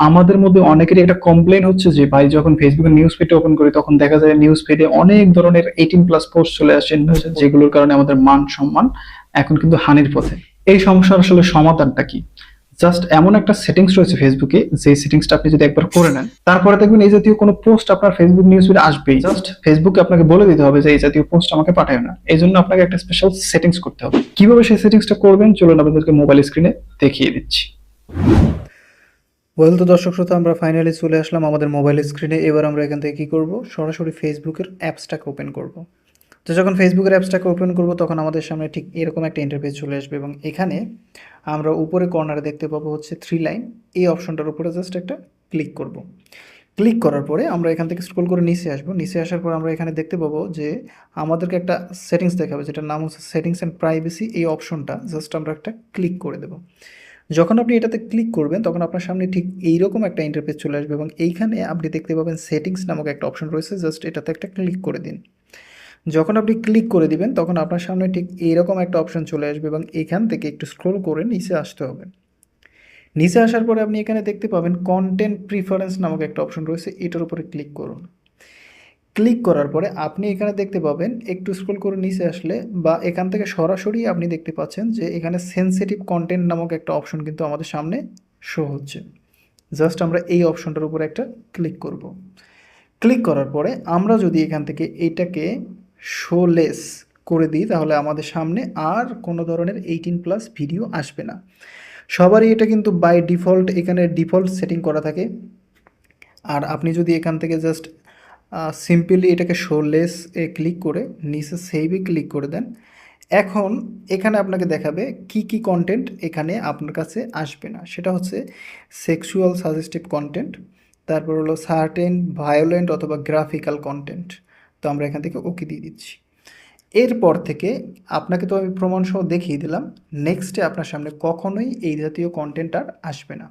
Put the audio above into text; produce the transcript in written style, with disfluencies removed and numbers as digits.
আমাদের মধ্যে অনেকেরই একটা কমপ্লেইন হচ্ছে যে ভাই যখন ফেসবুকের নিউজ ফিড ওপেন করি তখন দেখা যায় নিউজ ফিডে অনেক ধরনের 18+ পোস্ট চলে আসে, যেগুলোর কারণে আমাদের মান সম্মান এখন কিন্তু হানির পথে। এই সমস্যার আসলে সমাধানটা কি? জাস্ট এমন একটা সেটিংস রয়েছে ফেসবুকে, যে সেটিংসটা আপনি যদি একবার করে নেন, তারপরে দেখবেন এই জাতীয় কোনো পোস্ট আপনার ফেসবুক নিউজ ফিডে আসবেই। জাস্ট ফেসবুকে আপনাকে বলে দিতে হবে যে এই জাতীয় পোস্ট আমাকে পাঠায় না। এই জন্য আপনাকে একটা স্পেশাল সেটিংস করতে হবে। কিভাবে সেই সেটিংসটা করবেন চলুন আপনাদেরকে মোবাইল স্ক্রিনে দেখিয়ে দিচ্ছি। তো দর্শক শ্রোতা, আমরা ফাইনালি চলে আসলাম আমাদের মোবাইল স্ক্রিনে। এবার আমরা এখান থেকে কী করব, সরাসরি ফেসবুকের অ্যাপসটাকে ওপেন করব। তো যখন ফেসবুকের অ্যাপসটাকে ওপেন করব তখন আমাদের সামনে ঠিক এরকম একটা ইন্টারফেস চলে আসবে, এবং এখানে আমরা উপরে কর্নারে দেখতে পাবো হচ্ছে 3 লাইন। এই অপশনটার উপরে জাস্ট একটা ক্লিক করব। ক্লিক করার পরে আমরা এখান থেকে স্ক্রল করে নিচে আসবো। নিচে আসার পর আমরা এখানে দেখতে পাবো যে আমাদেরকে একটা সেটিংস দেখাবে, যেটার নাম হচ্ছে সেটিংস অ্যান্ড প্রাইভেসি। এই অপশনটা জাস্ট আমরা একটা ক্লিক করে দেবো। যখন আপনি এটাতে ক্লিক করবেন তখন আপনার সামনে ঠিক এইরকম একটা ইন্টারফেস চলে আসবে, এবং এইখানে আপনি দেখতে পাবেন সেটিংস নামক একটা অপশন রয়েছে। জাস্ট এটাতে একটা ক্লিক করে দিন। যখন আপনি ক্লিক করে দিবেন তখন আপনার সামনে ঠিক এইরকম একটা অপশন চলে আসবে, এবং এখান থেকে একটু স্ক্রল করে নিচে আসতে হবে। নিচে আসার পরে আপনি এখানে দেখতে পাবেন কন্টেন্ট প্রিফারেন্স নামক একটা অপশন রয়েছে, এটার উপরে ক্লিক করুন। ক্লিক করার পরে আপনি এখানে দেখতে পাবেন, একটু স্ক্রল করে নিচে আসলে বা এখান থেকে সরাসরি আপনি দেখতে পাচ্ছেন যে এখানে সেনসিটিভ কন্টেন্ট নামক একটা অপশন কিন্তু আমাদের সামনে শো হচ্ছে। জাস্ট আমরা এই অপশনটার উপরে একটা ক্লিক করব। ক্লিক করার পরে আমরা যদি এখান থেকে এটাকে শোলেস করে দিই তাহলে আমাদের সামনে আর কোনো ধরনের 18+ ভিডিও আসবে না। সবারই এটা কিন্তু বাই ডিফল্ট এখানে ডিফল্ট সেটিং করা থাকে। আর আপনি যদি এখান থেকে জাস্ট সিম্পলি এটাকে শোলেস এ ক্লিক করে নিচে সেভে ক্লিক করে দেন, এখন এখানে আপনাকে দেখাবে কি কি কন্টেন্ট এখানে আপনার কাছে আসবে না। সেটা হচ্ছে সেক্সুয়াল সাজেস্টিভ কন্টেন্ট, তারপর হলো সার্টেন ভায়োলেন্ট অথবা গ্রাফিক্যাল কন্টেন্ট। তো আমরা এখান থেকে ওকে দিয়ে দিচ্ছি। এরপর থেকে আপনাকে তো আমি প্রমাণসহ দেখিয়ে দিলাম, নেক্সটে আপনার সামনে কখনোই এই জাতীয় কন্টেন্ট আর আসবে না।